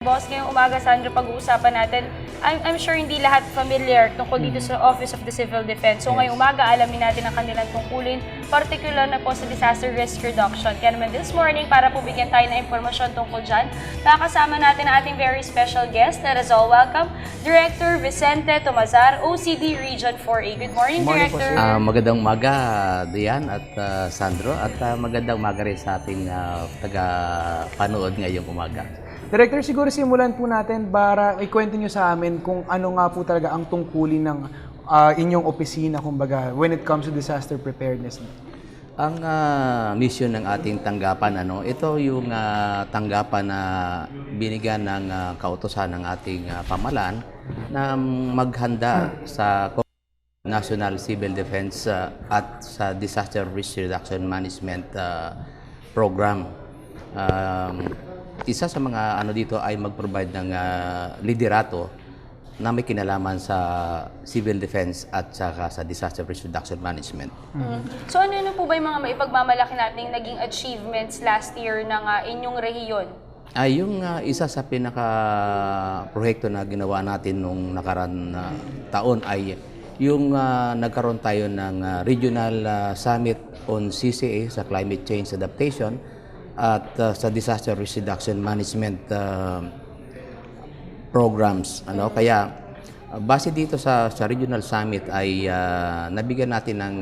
Boss, ngayong umaga, Sandro, pag-uusapan natin, I'm sure hindi lahat familiar tungkol dito sa Office of the Civil Defense. So ngayong umaga, alamin natin ang kanilang tungkulin, particular na po sa disaster risk reduction. Kaya naman this morning, para po bigyan tayo ng impormasyon tungkol dyan, nakasama natin ang ating very special guest. Let us all welcome Director Vicente Tomazar, OCD Region 4A. Good morning, Director. Magandang umaga, Dian at Sandro, at magandang umaga rin sa ating taga-panood ngayong umaga. Director, siguro simulan po natin para ikwento nyo sa amin kung ano nga po talaga ang tungkulin ng inyong opisina, kumbaga, when it comes to disaster preparedness. Ang mission ng ating tanggapan, ito yung tanggapan na binigyan ng kautusan ng ating pamahalaan na maghanda sa National Civil Defense at sa Disaster Risk Reduction Management Program. Isa sa mga dito ay mag-provide ng liderato na may kinalaman sa civil defense at saka sa disaster risk reduction management. So ano po ba yung mga maipagmamalaki nating naging achievements last year ng inyong rehiyon? Yung isa sa pinaka-proyekto na ginawa natin nung nakaraan taon ay yung nagkaroon tayo ng Regional Summit on CCA sa Climate Change Adaptation at sa Disaster Risk Reduction Management programs. Kaya base dito sa Regional Summit ay nabigyan natin ng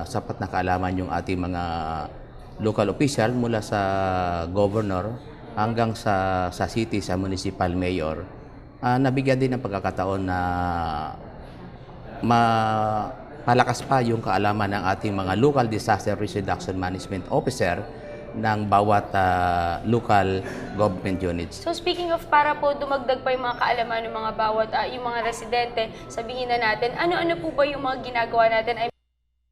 sapat na kaalaman yung ating mga local official mula sa governor hanggang sa city, sa municipal mayor. Nabigyan din ng pagkakataon na palakas pa yung kaalaman ng ating mga local disaster risk reduction management officer ng bawat local government units. So speaking of, para po dumagdag pa yung mga kaalaman ng mga bawat, yung mga residente, sabihin na natin, ano-ano po ba yung mga ginagawa natin ay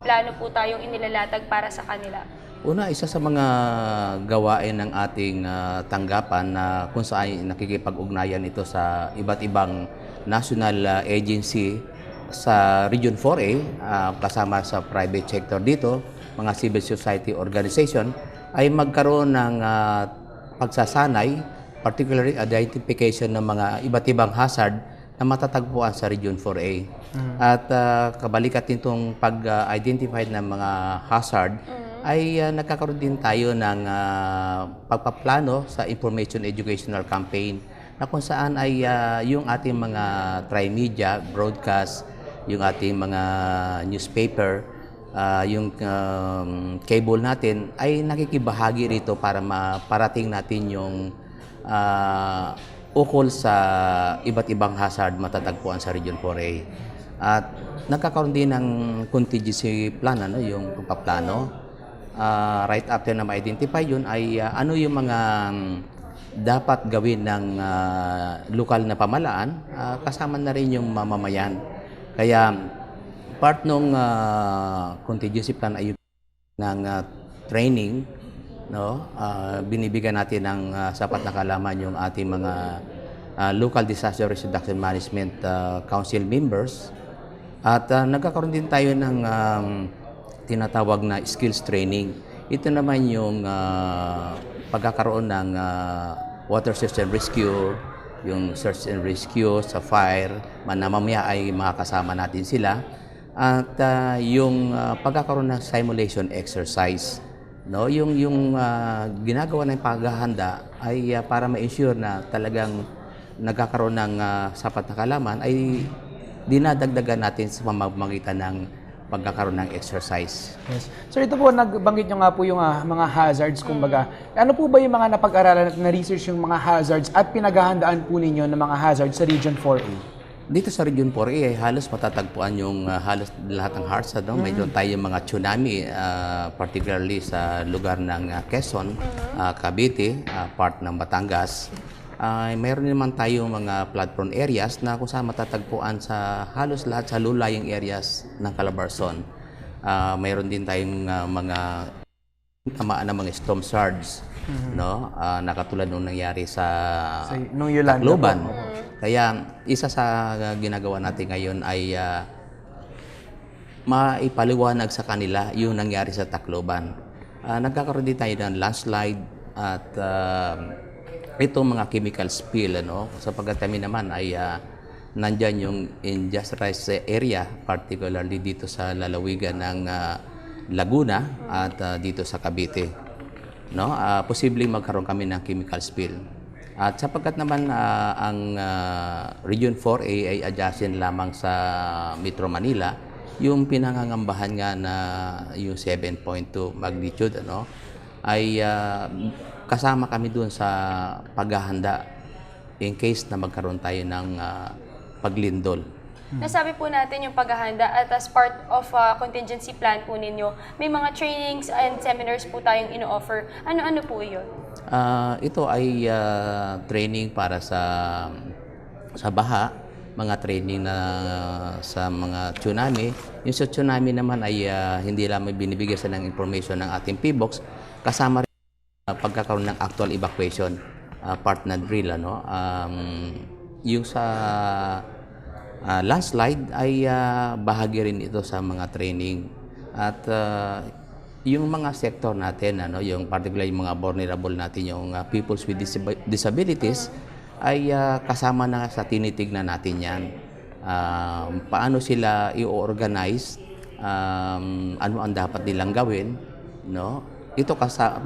plano po tayong inilalatag para sa kanila? Una, isa sa mga gawain ng ating tanggapan na kung saan nakikipag-ugnayan ito sa iba't ibang national agency sa Region 4A, kasama sa private sector dito, mga civil society organization, ay magkaroon ng pagsasanay, particularly identification ng mga iba't ibang hazard na matatagpuan sa Region 4A. At kabalikat nitong pag-identify ng mga hazard, ay nagkakaroon din tayo ng pagpaplano sa information educational campaign na kung saan ay yung ating mga tri-media, broadcast, yung ating mga newspaper, yung cable natin ay nakikibahagi rito para maparating natin yung ukol sa iba't ibang hazard matatagpuan sa Region 4A. At nagkakaroon din ng contingency plan, yung pagpaplano. Right after na ma-identify yun ay ano yung mga dapat gawin ng lokal na pamahalaan, kasama na rin yung mamamayan. Kaya part ng contingency plan ay ng training, binibigyan natin ng sapat na kaalaman yung ating mga local disaster risk reduction management council members, at nagkakaroon din tayo ng tinatawag na skills training. Ito naman yung pagkakaroon ng water search and rescue, yung search and rescue sa fire, mamaya ay makakasama natin sila. At yung pagkakaroon ng simulation exercise, yung ginagawa ng paghahanda ay para ma-ensure na talagang nagkakaroon ng sapat na kaalaman, ay dinadagdagan natin sa pamamagitan ng pagkakaroon ng exercise. Yes. So ito po, nagbanggit nyo nga po yung mga hazards, kumbaga. Ano po ba yung mga napag-aralan at na-research yung mga hazards at pinaghahandaan po ninyo ng mga hazards sa Region 4A? Dito sa Region 4A, halos matatagpuan yung halos lahat ng hazards. Mayroon tayong mga tsunami, particularly sa lugar ng Quezon, Cavite, part ng Batangas. Mayroon naman tayong mga flood-prone areas na kung saan matatagpuan sa halos lahat sa low-lying areas ng Calabarzon. Mayroon din tayong mga tamaan ng mga storm surge, na katulad nung nangyari sa Tacloban. Kaya isa sa ginagawa natin ngayon ay maipaliwanag sa kanila yung nangyari sa Tacloban. Nagkakaroon din tayo ng landslide at itong mga chemical spill, ano, sapagkat kami naman ay nandyan yung industrialized area, particularly dito sa lalawigan ng Laguna at dito sa Cavite. No? Posibleng magkaroon kami ng chemical spill. At sapagkat naman ang Region 4A ay adjacent lamang sa Metro Manila, yung pinangangambahan nga na yung 7.2 magnitude, ano, ay kasama kami doon sa paghahanda in case na magkaroon tayo ng paglindol. Nasabi po natin yung paghahanda at as part of contingency plan po ninyo, may mga trainings and seminars po tayong ino-offer. Ano-ano po yun? Ito ay training para sa baha, mga training na sa mga tsunami. Yung sa tsunami naman ay hindi lamang binibigay sa ng information ng ating PBOX, kasama rin pagkakaroon ng actual evacuation, part na drill, ano. Yung sa landslide ay bahagi rin ito sa mga training. At yung mga sektor natin, ano, yung particularly yung mga vulnerable natin, yung peoples with disabilities, ay kasama na sa tinitignan natin yan. Paano sila i-organize, ano ang dapat nilang gawin, no? Ito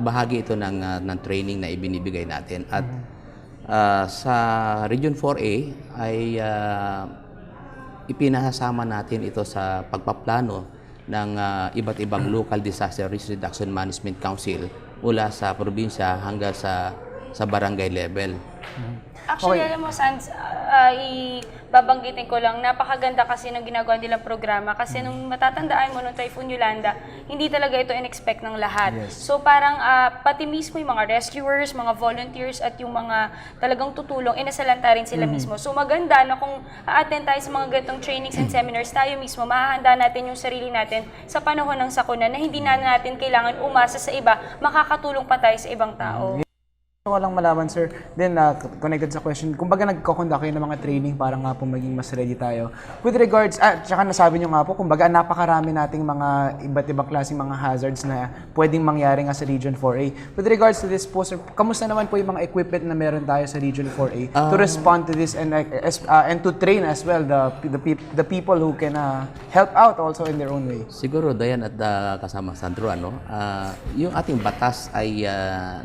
bahagi ito ng training na ibinibigay natin. At sa Region 4A ay ipinasama natin ito sa pagpaplano ng iba't ibang local disaster risk reduction management council mula sa probinsya hanggang sa barangay level. Actually, alam mo, Sans, babanggitin ko lang, napakaganda kasi ng ginagawa nilang programa kasi nung matatandaan mo nung Typhoon Yolanda, hindi talaga ito in-expect ng lahat. Yes. So parang pati mismo yung mga rescuers, mga volunteers at yung mga talagang tutulong, inasalanta rin sila mismo. So maganda na kung a-attend tayo sa mga ganitong trainings and seminars, tayo mismo, mahahanda natin yung sarili natin sa panahon ng sakuna na hindi na natin kailangan umasa sa iba, makakatulong pa tayo sa ibang tao. Gusto ko lang malaman, sir, then connected sa question, kumbaga nagko-conduct kayo ng mga training para nga po maging mas ready tayo. With regards, tsaka nasabi nyo nga po, kumbaga napakarami nating mga iba't ibang klaseng mga hazards na pwedeng mangyari nga sa Region 4A. With regards to this po, sir, kamusta naman po yung mga equipment na meron tayo sa Region 4A to respond to this and to train as well the people who can help out also in their own way? Siguro, Dayan at kasama Sandro, ano, yung ating batas ay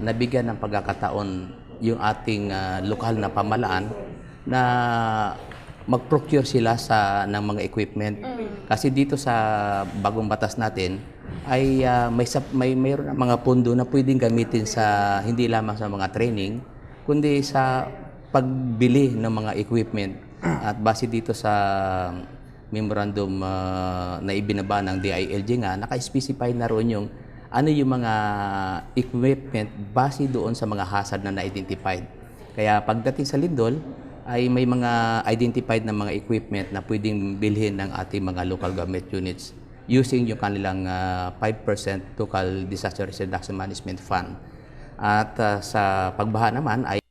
nabigyan ng pagkakataon yung ating lokal na pamalaan na mag-procure sila ng mga equipment. Kasi dito sa bagong batas natin ay mayroon mga pondo na pwedeng gamitin sa hindi lamang sa mga training, kundi sa pagbili ng mga equipment. At base dito sa memorandum na ibinaba ng DILG nga, naka-specify na roon yung ano yung mga equipment base doon sa mga hazard na na-identified. Kaya pagdating sa lindol, ay may mga identified na mga equipment na pwedeng bilhin ng ating mga local government units using yung kanilang 5% local disaster risk reduction management fund. At sa pagbaha naman ay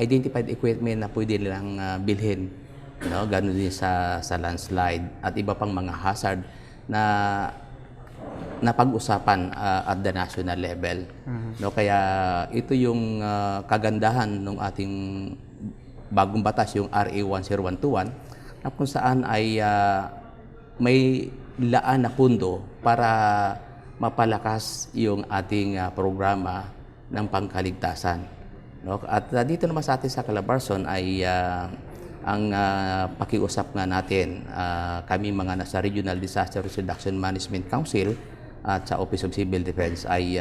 identified equipment na pwede nilang bilhin. No? Ganun din sa landslide at iba pang mga hazard na pag-usapan at the national level. No, kaya ito yung kagandahan ng ating bagong batas, yung RA 10121, na kung saan ay may laan na pundo para mapalakas yung ating programa ng pangkaligtasan. No, at dito naman sa atin sa Calabarzon ay ang pakiusap nga natin, kami mga nasa Regional Disaster Risk Reduction Management Council at sa Office of Civil Defense ay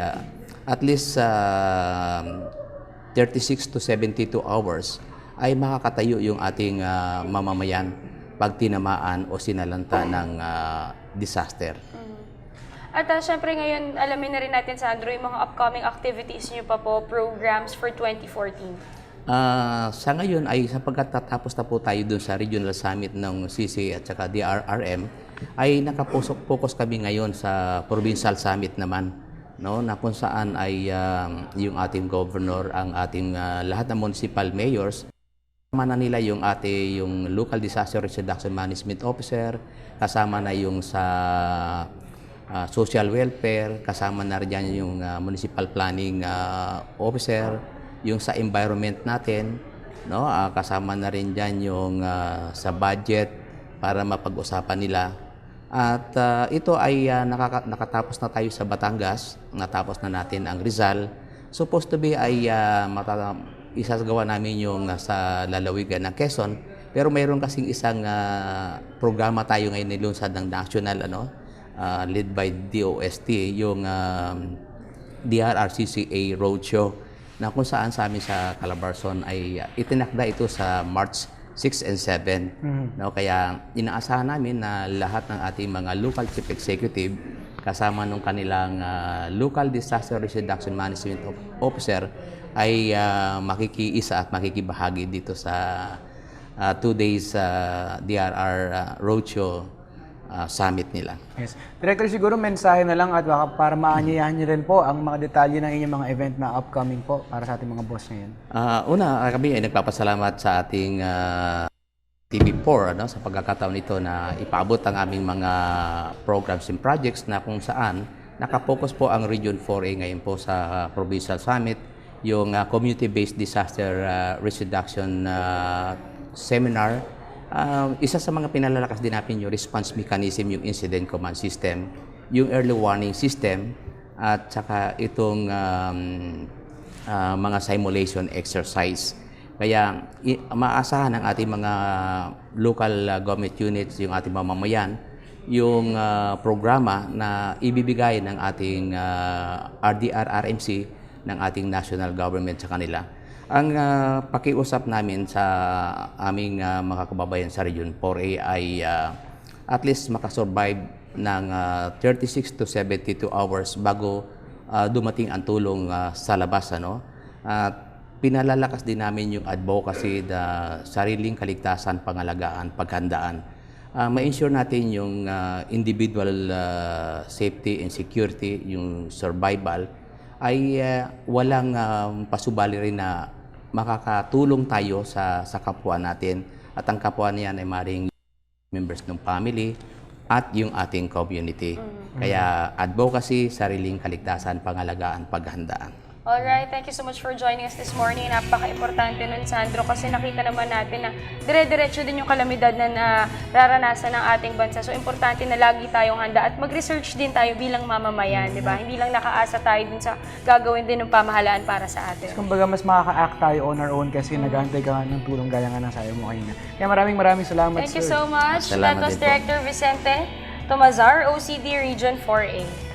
at least 36 to 72 hours ay makakatayo yung ating mamamayan pag tinamaan o sinalanta ng disaster. At syempre ngayon, alamin na rin natin, Sandro, yung mga upcoming activities nyo pa po, programs for 2014. Sa ngayon ay sapagkat tatapos na po tayo dun sa Regional Summit ng CC at saka DRRM, ay nakapokus kami ngayon sa Provincial Summit naman, no, na kung saan ay yung ating governor, ang ating lahat ng municipal mayors, kasama na nila yung local disaster risk reduction management officer, kasama na yung sa social welfare, kasama na rin yung municipal planning officer, yung sa environment natin, no? Kasama na rin diyan yung sa budget para mapag-usapan nila. At ito ay nakatapos na tayo sa Batangas, natapos na natin ang Rizal. Supposed to be ay isasagawa namin yung sa lalawigan ng Quezon. Pero mayroon kasing isang programa tayo ngayon nilunsad ng national, led by DOST, yung DRRCCA Roadshow, na kung saan sa amin sa Calabarzon ay itinakda ito sa March 6 and 7. No, kaya inaasahan namin na lahat ng ating mga local chief executive kasama nung kanilang local disaster risk reduction management officer ay makikiisa at makikibahagi dito sa 2 days DRR Roadshow summit nila. Yes. Director, siguro mensahe na lang at baka para maanyayahan niyo rin po ang mga detalye ng inyong mga event na upcoming po para sa ating mga boss ngayon. Una, kami ay nagpapasalamat sa ating TV4 sa pagkakataon nito na ipaabot ang aming mga programs and projects na kung saan nakapokus po ang Region 4A ngayon po sa Provincial Summit, yung Community-Based Disaster Risk Reduction Seminar. Isa sa mga pinalalakas din natin yung response mechanism, yung incident command system, yung early warning system, at saka itong mga simulation exercise. Kaya maasahan ng ating mga local government units, yung ating mamamayan, yung programa na ibibigay ng ating RDR-RMC ng ating national government sa kanila. Ang pakiusap namin sa aming mga kababayan sa Region 4A ay at least makasurvive ng 36 to 72 hours bago dumating ang tulong sa labas. At pinalalakas din namin yung advocacy, sariling kaligtasan, pangalagaan, paghandaan. Ma-ensure natin yung individual safety and security, yung survival, ay walang pasubali rin na makakatulong tayo sa kapwa natin, at ang kapwa niyan ay maring members ng family at yung ating community. Kaya advocacy, sariling kaligtasan, pangalagaan, paghandaan. Alright, thank you so much for joining us this morning. Napaka-importante nun, Sandro, kasi nakita naman natin na dire-diretso din yung kalamidad na nararanasan ng ating bansa. So, importante na lagi tayong handa at mag-research din tayo bilang mamamayan, di ba? Hindi lang nakaasa tayo dun sa gagawin din ng pamahalaan para sa atin. Kumbaga, mas makaka-act tayo on our own kasi nag-aantay ka ng tulong gaya nga ng sayo mo kanina. Kaya maraming salamat, Thank sir. you so much. Salamat That was din po. Director Vicente Tomazar, OCD Region 4A.